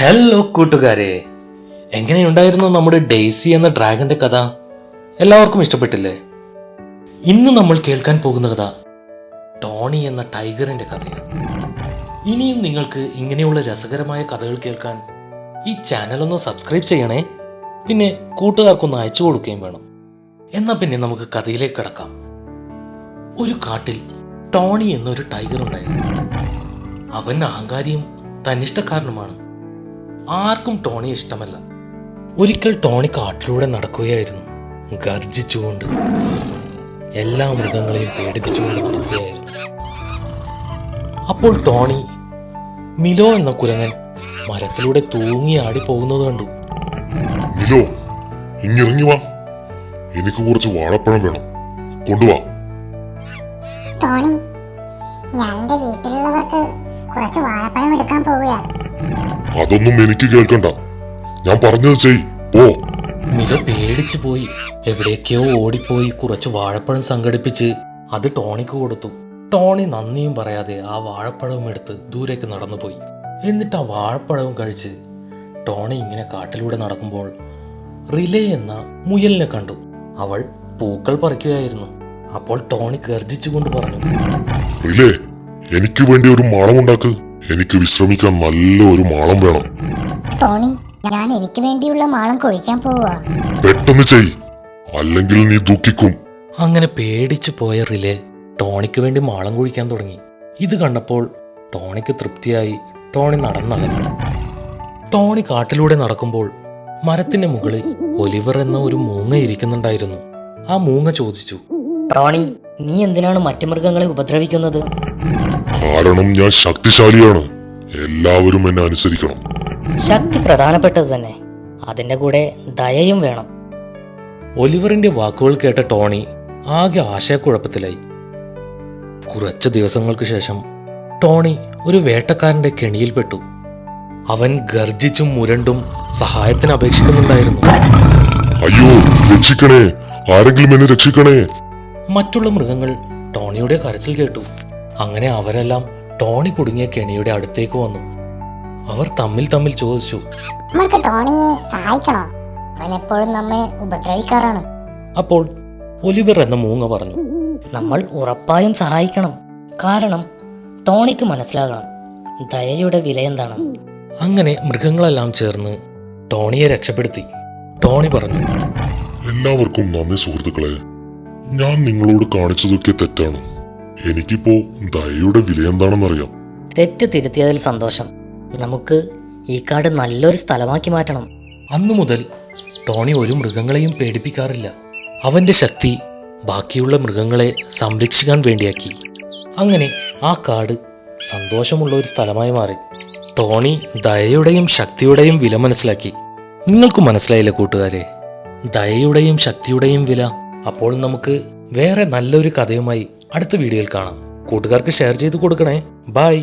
Hello കൂട്ടുകാരെ, എങ്ങനെയുണ്ടായിരുന്നു നമ്മുടെ ഡെയ്സി എന്ന ഡ്രാഗന്റെ കഥ? എല്ലാവർക്കും ഇഷ്ടപ്പെട്ടില്ലേ? ഇന്ന് നമ്മൾ കേൾക്കാൻ പോകുന്ന കഥ ടോണി എന്ന ടൈഗറിന്റെ കഥയാണ്. ഇനിയും നിങ്ങൾക്ക് ഇങ്ങനെയുള്ള രസകരമായ കഥകൾ കേൾക്കാൻ ഈ ചാനൽ ഒന്ന് സബ്സ്ക്രൈബ് ചെയ്യണേ. പിന്നെ കൂട്ടുകാർക്കൊന്ന് അയച്ചു കൊടുക്കുകയും വേണം. എന്നാ പിന്നെ നമുക്ക് കഥയിലേക്ക് കിടക്കാം. ഒരു കാട്ടിൽ ടോണി എന്നൊരു ടൈഗർ ഉണ്ടായിരുന്നു. അവൻ അഹങ്കാരിയും തന്നിഷ്ടക്കാരനുമാണ്. ആർക്കും ടോണിയെ ഇഷ്ടമല്ല. ഒരിക്കൽ ടോണി കാട്ടിലൂടെ നടക്കുകയായിരുന്നു. ഗർജിച്ചുകൊണ്ട് എല്ലാ മൃഗങ്ങളെയും പേടിപ്പിച്ചുകൊണ്ട് നടക്കുകയായിരുന്നു. അപ്പോൾ ടോണി മിലോ എന്ന കുരങ്ങൻ മരത്തിലൂടെ തൂങ്ങിയാടി പോകുന്നത് കണ്ടു. മിലോ, ഇങ്ങിറങ്ങി വാ, എനിക്ക് കുറച്ച് വാഴപ്പഴം വേണം, കൊണ്ടുവാ. ടോണി, ഞാൻ എന്റെ വീട്ടിലുള്ളവർക്ക് കുറച്ച് വാഴപ്പഴം എടുക്കാൻ പോവുകയാണ്. അതൊന്നും എനിക്ക് കേൾക്കണ്ട, ഞാൻ പറഞ്ഞത് ചെയ്, പോ. മിലോ പേടിച്ചു പോയി. എവിടേക്കോ ഓടിപ്പോയി കുറച്ച് വാഴപ്പഴം സംഘടിപ്പിച്ച് അത് ടോണിക്ക് കൊടുത്തു. ടോണി നന്ദിയും പറയാതെ ആ വാഴപ്പഴവും എടുത്ത് ദൂരേക്ക് നടന്നുപോയി. എന്നിട്ട് ആ വാഴപ്പഴവും കഴിച്ച് ടോണി ഇങ്ങനെ കാട്ടിലൂടെ നടക്കുമ്പോൾ റിലേ എന്ന മുയലിനെ കണ്ടു. അവൾ പൂക്കൾ പറിക്കുകയായിരുന്നു. അപ്പോൾ ടോണി ഗർജിച്ചുകൊണ്ട് പറഞ്ഞു, റിലേ, എനിക്ക് വേണ്ടി ഒരു മാളമുണ്ടാക്ക്. എനിക്ക് വിശ്രമിക്കാൻ നല്ല ഒരു മാളം വേണം. ടോണി, ഞാൻ എനിക്ക് വേണ്ടിയുള്ള മാളം കൊഴിക്കാൻ പോവുക. പെട്ടെന്ന് ചെയ്, അല്ലെങ്കിൽ നീ ദുഃഖിക്കും. അങ്ങനെ പേടിച്ചു പോയ റിലേ ടോണിക്ക് വേണ്ടി മാളം കുഴിക്കാൻ തുടങ്ങി. ഇത് കണ്ടപ്പോൾ ടോണിക്ക് തൃപ്തിയായി. ടോണി നടന്നകന്നു. ടോണി കാട്ടിലൂടെ നടക്കുമ്പോൾ മരത്തിന്റെ മുകളിൽ ഒലിവർ എന്ന ഒരു മൂങ്ങ ഇരിക്കുന്നുണ്ടായിരുന്നു. ആ മൂങ്ങ ചോദിച്ചു, ടോണി, നീ എന്തിനാണ് മറ്റു മൃഗങ്ങളെ ഉപദ്രവിക്കുന്നത്? കാരണം ഞാൻ ശക്തിശാലിയാണ്. എല്ലാവരും എന്നെ അനുസരിക്കണം. ശക്തി പ്രധാനപ്പെട്ടത് തന്നെ, അതിന്റെ കൂടെ ദയയും വേണം. ഒലിവറിന്റെ വാക്കുകൾ കേട്ട ടോണി ആകെ ആശയക്കുഴപ്പത്തിലായി. കുറച്ചു ദിവസങ്ങൾക്ക് ശേഷം ടോണി ഒരു വേട്ടക്കാരന്റെ കെണിയിൽപ്പെട്ടു. അവൻ ഗർജിച്ചും മുരണ്ടും സഹായത്തിന് അപേക്ഷിക്കുന്നുണ്ടായിരുന്നു. അയ്യോ, രക്ഷിക്കണേ, ആരെങ്കിലും എന്നെ രക്ഷിക്കണേ. മറ്റുള്ള മൃഗങ്ങൾ ടോണിയുടെ കരച്ചിൽ കേട്ടു. അങ്ങനെ അവരെല്ലാം ടോണി കുടുങ്ങിയ കെണിയുടെ അടുത്തേക്ക് വന്നു. അവർ തമ്മിൽ തമ്മിൽ ചോദിച്ചു, നമ്മൾക്ക് ടോണിയെ സഹായിക്കണോ? അവൻ എപ്പോഴും നമ്മെ ഉപദ്രവിക്കാറാണ്. അപ്പോൾ ഒലിവർ എന്ന മൂങ്ങ പറഞ്ഞു, നമ്മൾ ഉറപ്പായും സഹായിക്കണം. കാരണം ടോണിക്ക് മനസ്സിലാകണം ദയയുടെ വില എന്താണെന്ന്. അങ്ങനെ മൃഗങ്ങളെല്ലാം ചേർന്ന് ടോണിയെ രക്ഷപ്പെടുത്തി. ടോണി പറഞ്ഞു, എല്ലാവർക്കും നന്ദി സുഹൃത്തുക്കളെ. ഞാൻ നിങ്ങളോട് കാണിച്ചതൊക്കെ തെറ്റാണ്. എനിക്കിപ്പോ ദയയുടെ വില എന്താണെന്നറിയാം. തെറ്റ് തിരുത്തിയതിൽ സന്തോഷം. നമുക്ക് ഈ കാട് നല്ലൊരു സ്ഥലമാക്കി മാറ്റണം. അന്നു മുതൽ ടോണി ഒരു മൃഗങ്ങളെയും പേടിപ്പിക്കാറില്ല. അവന്റെ ശക്തി ബാക്കിയുള്ള മൃഗങ്ങളെ സംരക്ഷിക്കാൻ വേണ്ടിയാക്കി. അങ്ങനെ ആ കാട് സന്തോഷമുള്ള ഒരു സ്ഥലമായി മാറി. ടോണി ദയയുടെയും ശക്തിയുടെയും വില മനസ്സിലാക്കി. നിങ്ങൾക്ക് മനസ്സിലായില്ലേ കൂട്ടുകാരെ, ദയയുടെയും ശക്തിയുടെയും വില? അപ്പോൾ നമുക്ക് വേറെ നല്ലൊരു കഥയുമായി അടുത്ത വീഡിയോയിൽ കാണാം. കൂട്ടുകാർക്ക് ഷെയർ ചെയ്ത് കൊടുക്കണേ. ബൈ.